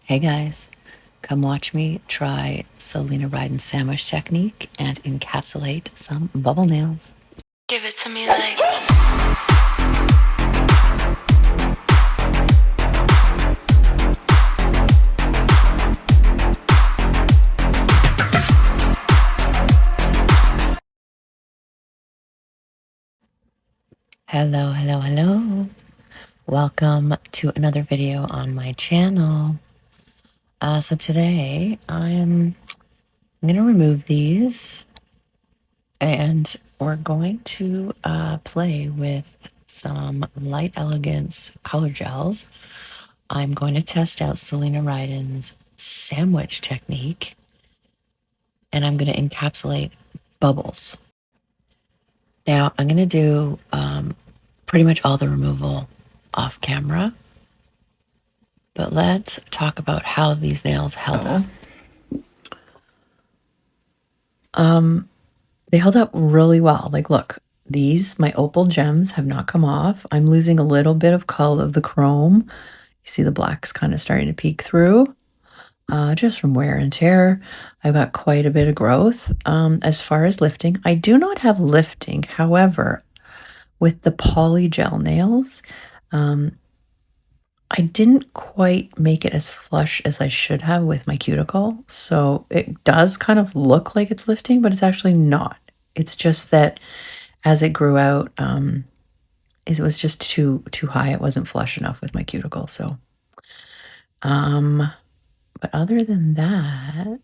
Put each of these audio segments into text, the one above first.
Hey guys, come watch me try Celina Ryden sandwich technique and encapsulate some bubble nails. Give it to me like. Hello. Welcome to another video on my channel. So today I'm going to remove these and we're going to play with some light elegance color gels. I'm going to test out Celina Ryden's sandwich technique and I'm going to encapsulate bubbles. Now I'm going to do pretty much all the removal off camera, but let's talk about how these nails held. They held up really well. Like, look, these, my opal gems have not come off. I'm losing a little bit of color of the chrome. You see the black's kind of starting to peek through, just from wear and tear. I've got quite a bit of growth. As far as lifting, I do not have lifting. However, with the poly gel nails, I didn't quite make it as flush as I should have with my cuticle. So it does kind of look like it's lifting, but it's actually not. It's just that as it grew out, it was just too high. It wasn't flush enough with my cuticle. So, but other than that,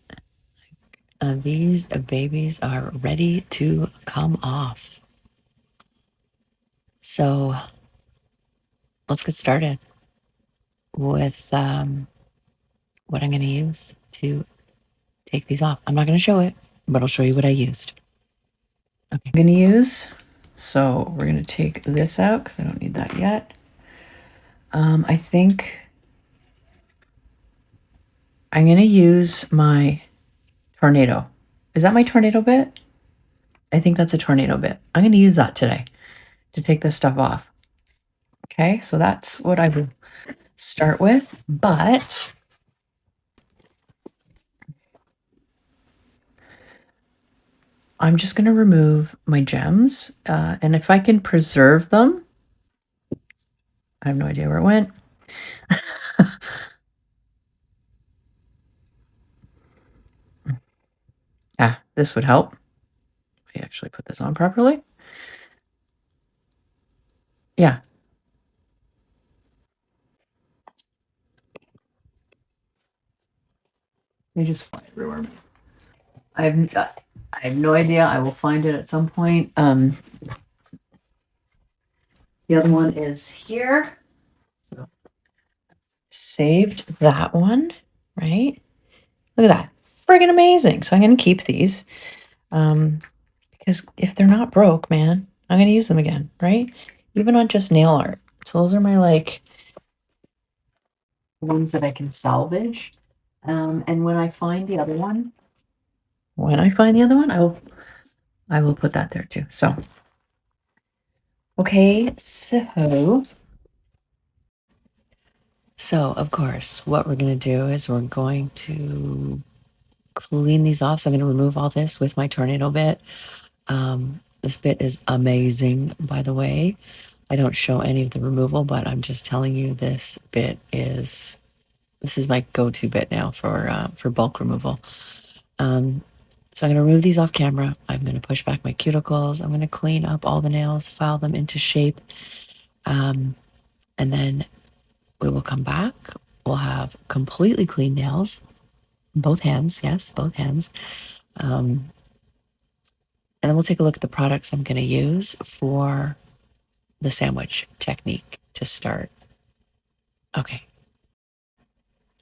these babies are ready to come off. So let's get started with what I'm going to use to take these off. I'm not going to show it, but I'll show you what I used. Okay, I'm going to use, so we're going to take this out because I don't need that yet. I think I'm going to use my tornado. Is that my tornado bit? I think that's a tornado bit. I'm going to use that today to take this stuff off. Okay, so that's what I will start with, but I'm just going to remove my gems, and if I can preserve them, I have no idea where it went. This would help. I actually put this on properly. Yeah. They just fly everywhere. I have no idea. I will find it at some point. The other one is here. So saved that one, right? Look at that. Friggin' amazing. So I'm going to keep these because if they're not broke, man, I'm going to use them again, right? Even on just nail art. So those are my like ones that I can salvage. And when I find the other one, I will put that there too. So, okay, so of course, what we're going to do is we're going to clean these off. So I'm going to remove all this with my tornado bit. This bit is amazing, by the way. I don't show any of the removal, but I'm just telling you this bit is, this is my go-to bit now for bulk removal. So I'm going to remove these off camera. I'm going to push back my cuticles. I'm going to clean up all the nails, file them into shape. And then we will come back. We'll have completely clean nails. Both hands. Yes, both hands. And then we'll take a look at the products I'm going to use for the sandwich technique to start. Okay.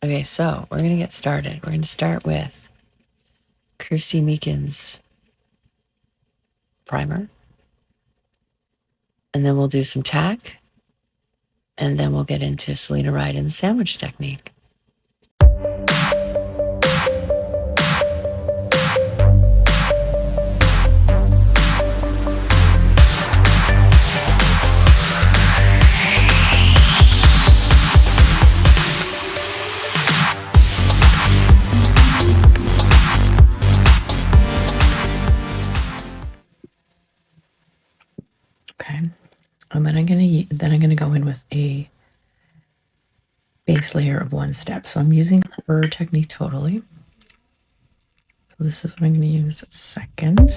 Okay, so we're going to get started. We're going to start with Kirsty Meakin's primer. And then we'll do some TACK. And then we'll get into Celina Ryden's sandwich technique. And then I'm gonna go in with a base layer of one step. So I'm using her technique totally. So this is what I'm gonna use second.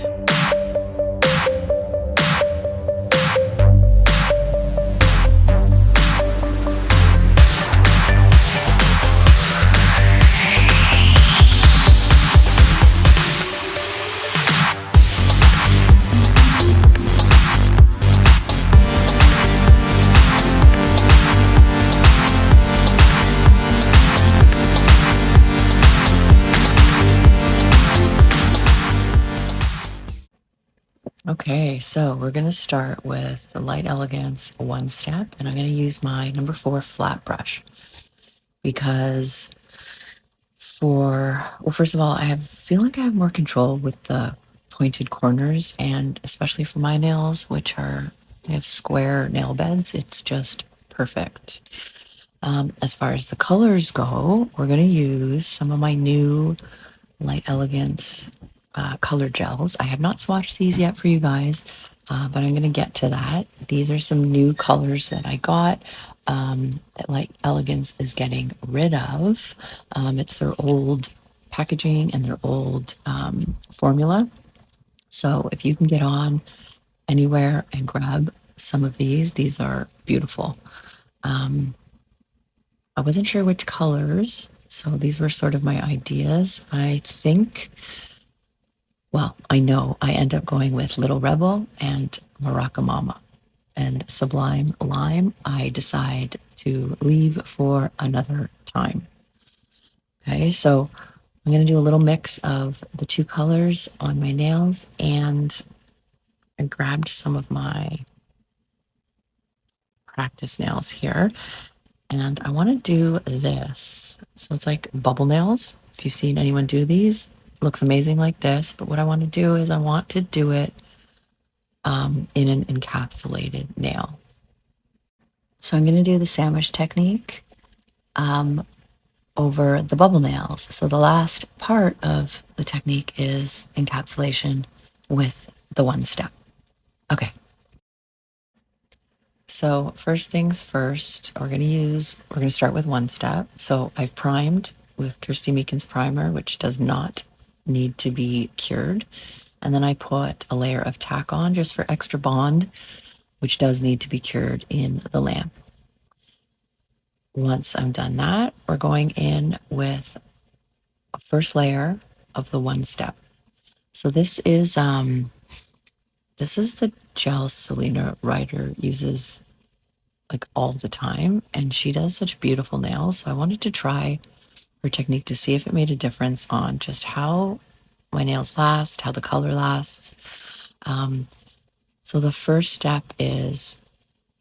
Okay, so we're going to start with the Light Elegance one step, and I'm going to use my number 4 flat brush because first of all, feel like I have more control with the pointed corners, and especially for my nails, which they have square nail beds, it's just perfect. As far as the colors go, we're going to use some of my new Light Elegance color gels. I have not swatched these yet for you guys, but I'm going to get to that. These are some new colors that I got that Light Elegance is getting rid of. It's their old packaging and their old formula. So if you can get on anywhere and grab some of these are beautiful. I wasn't sure which colors, so these were sort of my ideas. I know I end up going with Little Rebel and Maraca Mama. And Sublime Lime, I decide to leave for another time. Okay, so I'm going to do a little mix of the two colors on my nails, and I grabbed some of my practice nails here, and I want to do this. So it's like bubble nails. If you've seen anyone do these, it looks amazing like this, but what I want to do is I want to do it in an encapsulated nail. So I'm going to do the sandwich technique over the bubble nails. So the last part of the technique is encapsulation with the one step. Okay. So first things first, we're going to start with one step. So I've primed with Kirsty Meakin's primer, which does not need to be cured. And then I put a layer of tack on just for extra bond, which does need to be cured in the lamp. Once I'm done that, we're going in with a first layer of the one step. So this is the gel Celina Ryden uses like all the time, and she does such beautiful nails. So I wanted to try her technique to see if it made a difference on just how my nails last, how the color lasts. So the first step is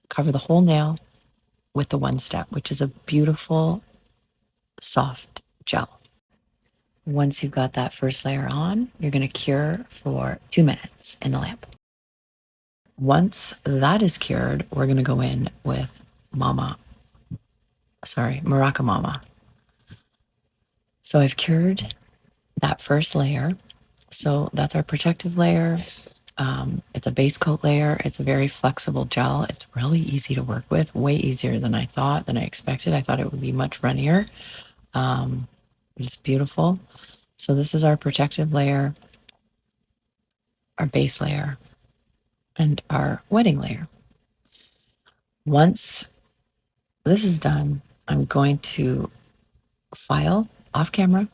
cover the whole nail with the one step, which is a beautiful soft gel. Once you've got that first layer on, you're going to cure for 2 minutes in the lamp. Once that is cured, we're going to go in with Maraca Mama. So I've cured that first layer. So that's our protective layer. It's a base coat layer. It's a very flexible gel. It's really easy to work with, way easier than I expected. I thought it would be much runnier. It's beautiful. So this is our protective layer, our base layer, and our wetting layer. Once this is done, I'm going to file off camera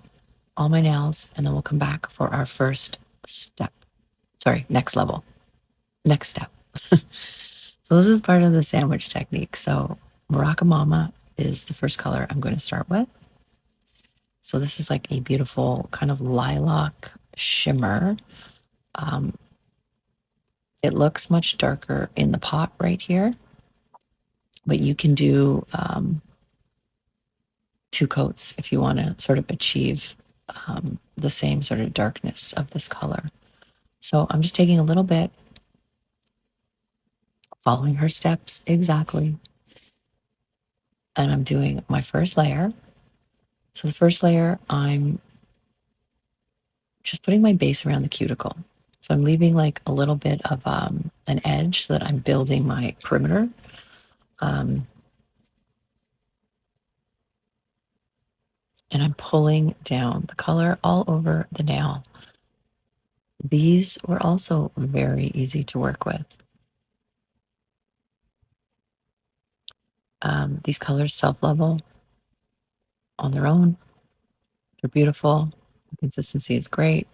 all my nails, and then we'll come back for our first step. Sorry, next step. So this is part of the sandwich technique. So Maraca Mama is the first color I'm going to start with. So this is like a beautiful kind of lilac shimmer. It looks much darker in the pot right here, but you can do 2 coats if you want to sort of achieve the same sort of darkness of this color. So I'm just taking a little bit, following her steps exactly, and I'm doing my first layer. So the first layer, I'm just putting my base around the cuticle. So I'm leaving like a little bit of an edge so that I'm building my perimeter. And I'm pulling down the color all over the nail. These were also very easy to work with. These colors self-level on their own. They're beautiful. The consistency is great.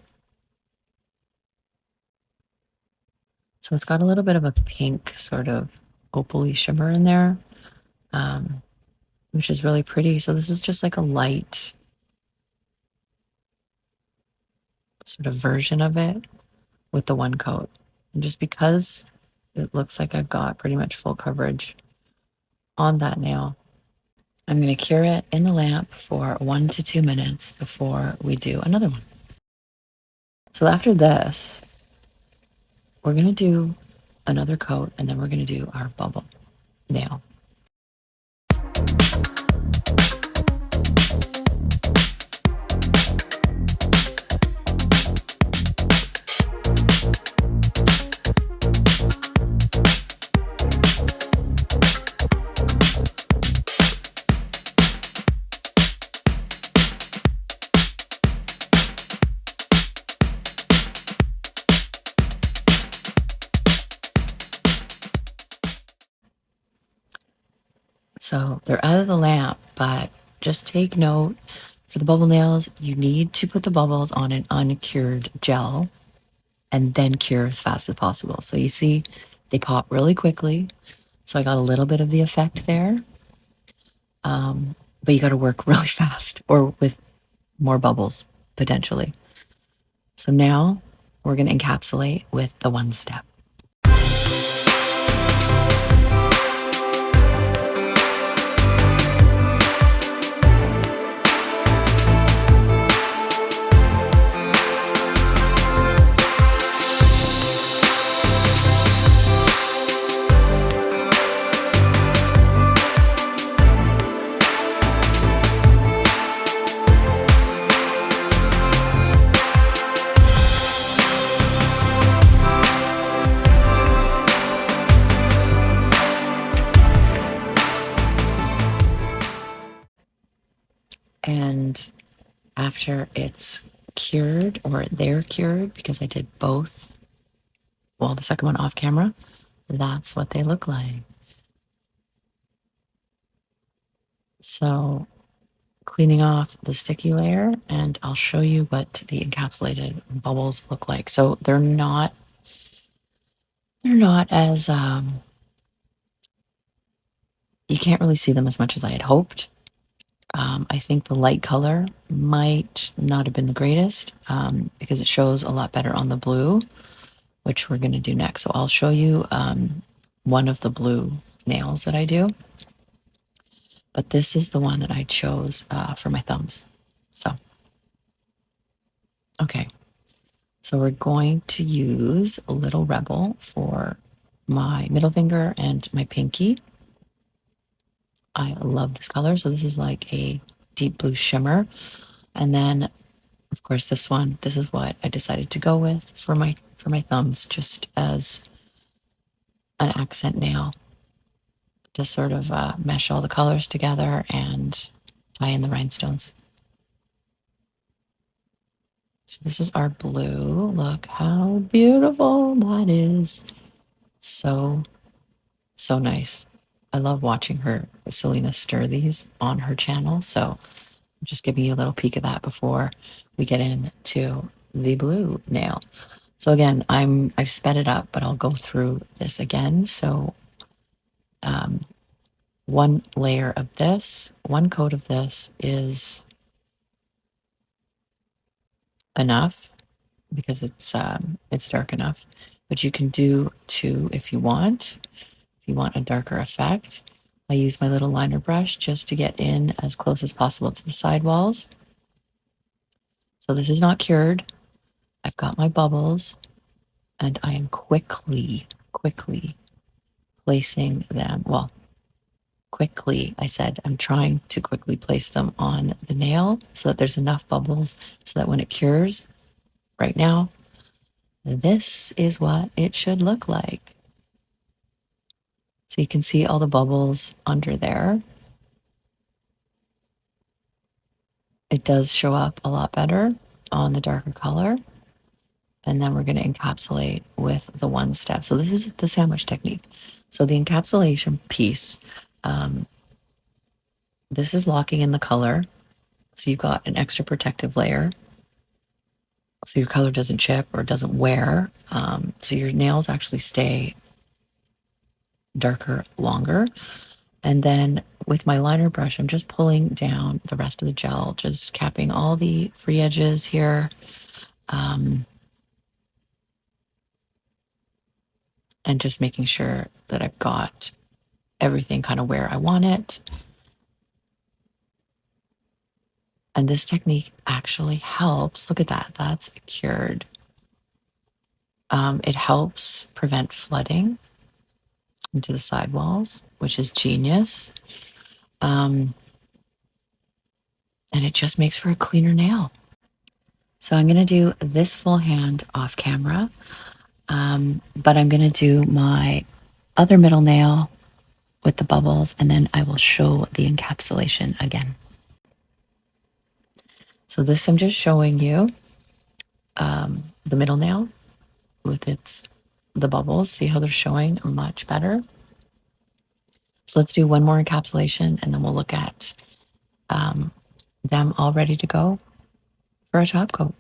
So it's got a little bit of a pink sort of opal-y shimmer in there, which is really pretty. So this is just like a light sort of version of it with the one coat. And just because it looks like I've got pretty much full coverage on that nail, I'm going to cure it in the lamp for 1 to 2 minutes before we do another one. So after this, we're going to do another coat, and then we're going to do our bubble nail. So they're out of the lamp, but just take note for the bubble nails, you need to put the bubbles on an uncured gel and then cure as fast as possible. So you see, they pop really quickly. So I got a little bit of the effect there. But you got to work really fast or with more bubbles, potentially. So now we're going to encapsulate with the one step. And after it's cured, or they're cured, because I did both, well, the second one off camera, that's what they look like. So cleaning off the sticky layer, and I'll show you what the encapsulated bubbles look like. So they're not as you can't really see them as much as I had hoped. I think the light color might not have been the greatest, because it shows a lot better on the blue, which we're going to do next. So I'll show you one of the blue nails that I do. But this is the one that I chose for my thumbs. So, okay. So we're going to use a little Rebel for my middle finger and my pinky. I love this color. So this is like a deep blue shimmer. And then, of course, this one, this is what I decided to go with for my thumbs, just as an accent nail to sort of mesh all the colors together and tie in the rhinestones. So this is our blue. Look how beautiful that is. So nice. I love watching her, Celina, stir these on her channel. So I'm just giving you a little peek of that before we get into the blue nail. So again, I've sped it up, but I'll go through this again. So one layer of this, one coat of this is enough because it's dark enough. But you can do 2 if you want. If you want a darker effect, I use my little liner brush just to get in as close as possible to the side walls. So this is not cured. I've got my bubbles, and I am quickly placing them. Well, quickly, I said, I'm trying to quickly place them on the nail so that there's enough bubbles so that when it cures, right now, this is what it should look like. So you can see all the bubbles under there. It does show up a lot better on the darker color. And then we're going to encapsulate with the one step. So this is the sandwich technique. So the encapsulation piece, this is locking in the color. So you've got an extra protective layer. So your color doesn't chip or doesn't wear. So your nails actually stay darker longer. And then with my liner brush, I'm just pulling down the rest of the gel, just capping all the free edges here. And just making sure that I've got everything kind of where I want it. And this technique actually helps. Look at that, that's cured. It helps prevent flooding into the sidewalls, which is genius. And it just makes for a cleaner nail. So I'm gonna do this full hand off camera, but I'm gonna do my other middle nail with the bubbles, and then I will show the encapsulation again. So this I'm just showing you the middle nail with the bubbles. See how they're showing much better. So let's do one more encapsulation, and then we'll look at them all ready to go for a top coat.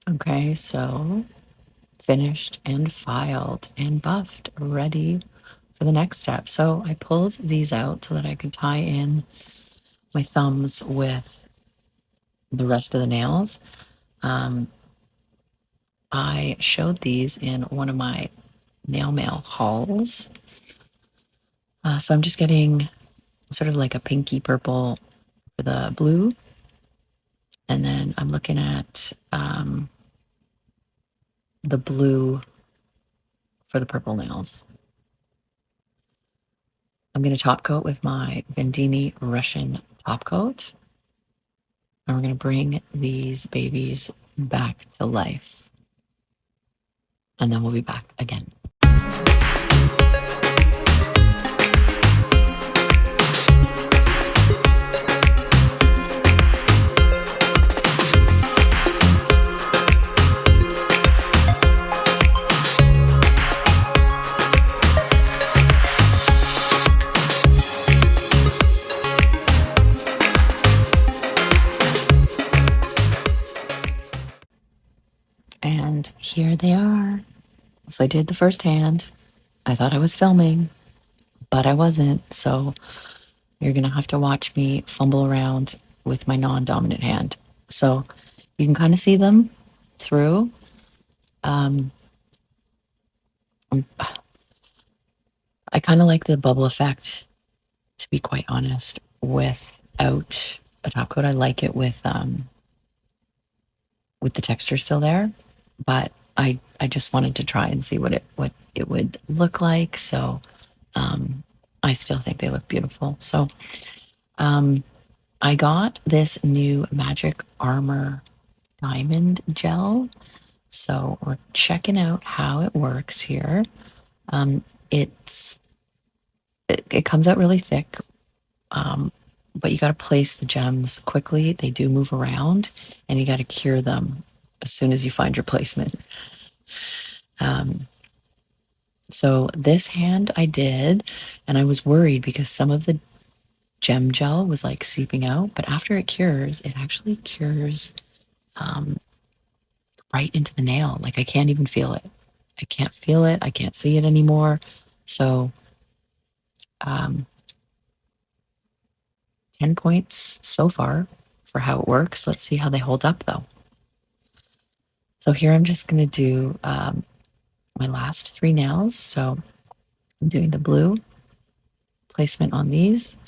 Okay, so finished and filed and buffed, ready for the next step. So I pulled these out so that I could tie in my thumbs with the rest of the nails. I showed these in one of my nail mail hauls. So I'm just getting sort of like a pinky purple for the blue. And then I'm looking at the blue for the purple nails. I'm going to top coat with my VENDEENI Russian top coat. And we're going to bring these babies back to life. And then we'll be back again. And here they are. So I did the first hand. I thought I was filming, but I wasn't. So you're going to have to watch me fumble around with my non-dominant hand. So you can kind of see them through. I kind of like the bubble effect, to be quite honest, without a top coat. I like it with the texture still there, but I just wanted to try and see what it would look like. So I still think they look beautiful. So I got this new Magic Armor Diamond Gel. So we're checking out how it works here. It comes out really thick, but you got to place the gems quickly. They do move around, and you got to cure them as soon as you find your placement. So this hand I did, and I was worried because some of the gem gel was like seeping out, but after it cures, it actually cures right into the nail. Like I can't even feel it. I can't feel it. I can't see it anymore. So 10 points so far for how it works. Let's see how they hold up though. So here I'm just going to do my last 3 nails. So I'm doing the blue placement on these.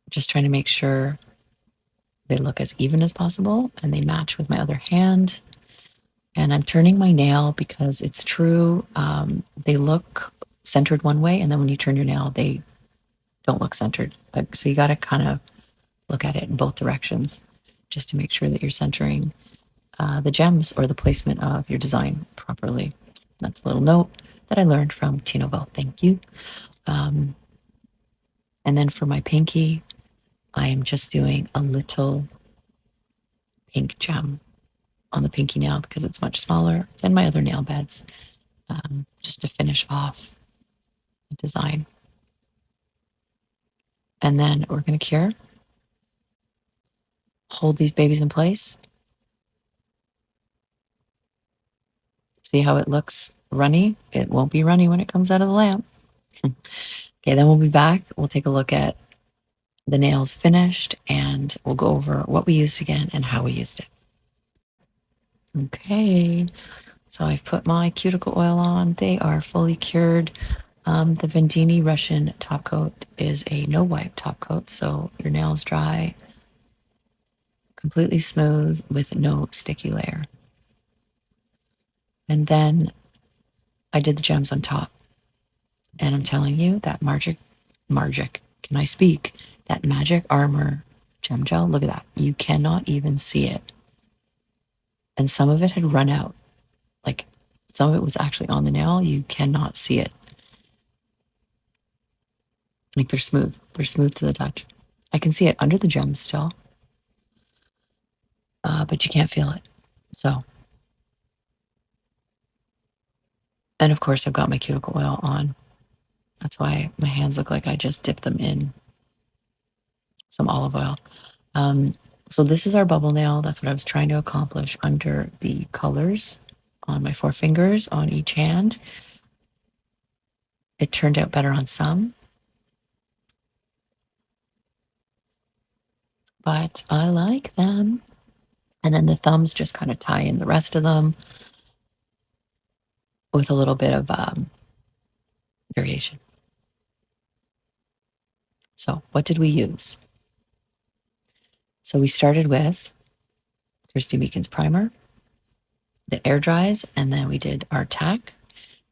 Just trying to make sure they look as even as possible and they match with my other hand. And I'm turning my nail because it's true. They look centered one way, and then when you turn your nail, they don't look centered. So you got to kind of look at it in both directions just to make sure that you're centering the gems or the placement of your design properly. That's a little note that I learned from Tinovel. Thank you. And then for my pinky, I am just doing a little pink gem on the pinky nail because it's much smaller than my other nail beds, just to finish off the design. And then we're going to cure. Hold these babies in place. See how it looks runny? It won't be runny when it comes out of the lamp. Okay, then we'll be back. We'll take a look at the nails finished and we'll go over what we used again and how we used it. Okay, so I've put my cuticle oil on. They are fully cured. The VENDEENI Russian top coat is a no wipe top coat, so your nails dry completely smooth with no sticky layer. And then I did the gems on top. And I'm telling you that magic, can I speak? That magic armor gem gel, look at that. You cannot even see it. And some of it had run out. Like some of it was actually on the nail. You cannot see it. Like they're smooth. They're smooth to the touch. I can see it under the gem still. But you can't feel it. So. And of course I've got my cuticle oil on. That's why my hands look like I just dipped them in some olive oil. So this is our bubble nail. That's what I was trying to accomplish under the colors on my 4 fingers on each hand. It turned out better on some, but I like them. And then the thumbs just kind of tie in the rest of them with a little bit of variation. So what did we use? So we started with Kirsty Meakin's primer that air dries, and then we did our TACK,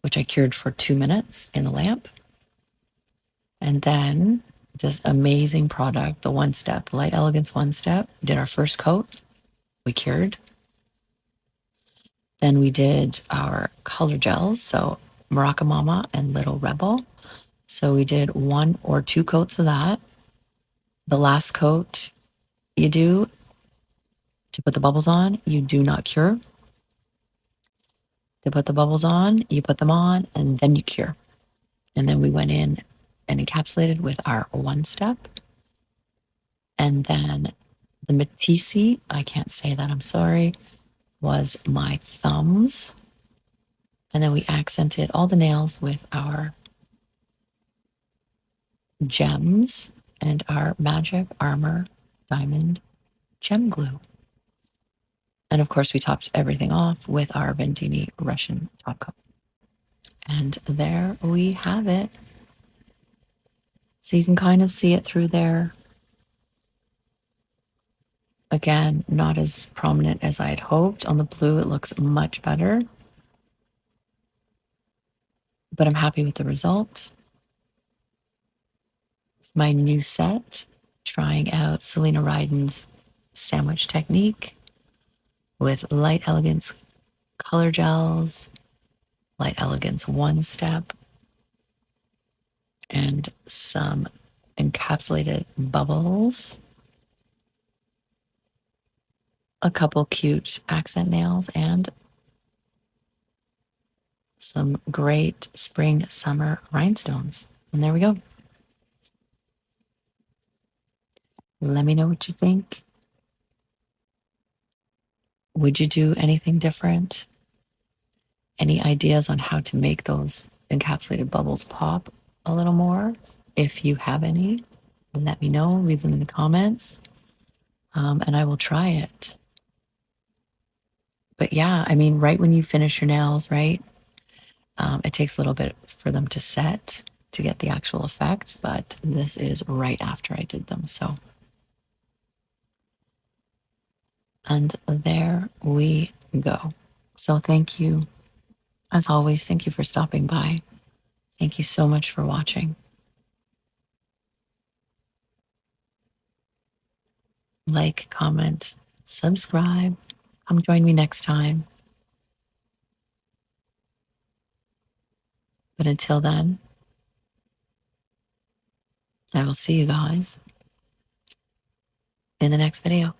which I cured for 2 minutes in the lamp. And then this amazing product, the One Step, the Light Elegance One Step. We did our first coat, we cured. Then we did our color gels, so Maraca Mama and Little Rebel. So we did 1 or 2 coats of that. The last coat you do to put the bubbles on, you do not cure. To put the bubbles on, you put them on, and then you cure. And then we went in and encapsulated with our One Step. And then the MTSSII, I can't say that, I'm sorry, was my thumbs. And then we accented all the nails with our gems and our Magic Armor Diamond Gem Glue. And of course, we topped everything off with our VENDEENI Russian top coat. And there we have it. So you can kind of see it through there. Again, not as prominent as I had hoped. On the blue, it looks much better. But I'm happy with the result. It's my new set, trying out Celina Ryden's sandwich technique with Light Elegance color gels, Light Elegance One Step, and some encapsulated bubbles, a couple cute accent nails, and some great spring summer rhinestones. And there we go. Let me know what you think. Would you do anything different? Any ideas on how to make those encapsulated bubbles pop a little more? If you have any, let me know. Leave them in the comments, and I will try it. But yeah, I mean, right when you finish your nails, right? It takes a little bit for them to set to get the actual effect, but this is right after I did them. So, and there we go. So thank you. As always, thank you for stopping by. Thank you so much for watching. Like, comment, subscribe. Come join me next time. But until then, I will see you guys in the next video.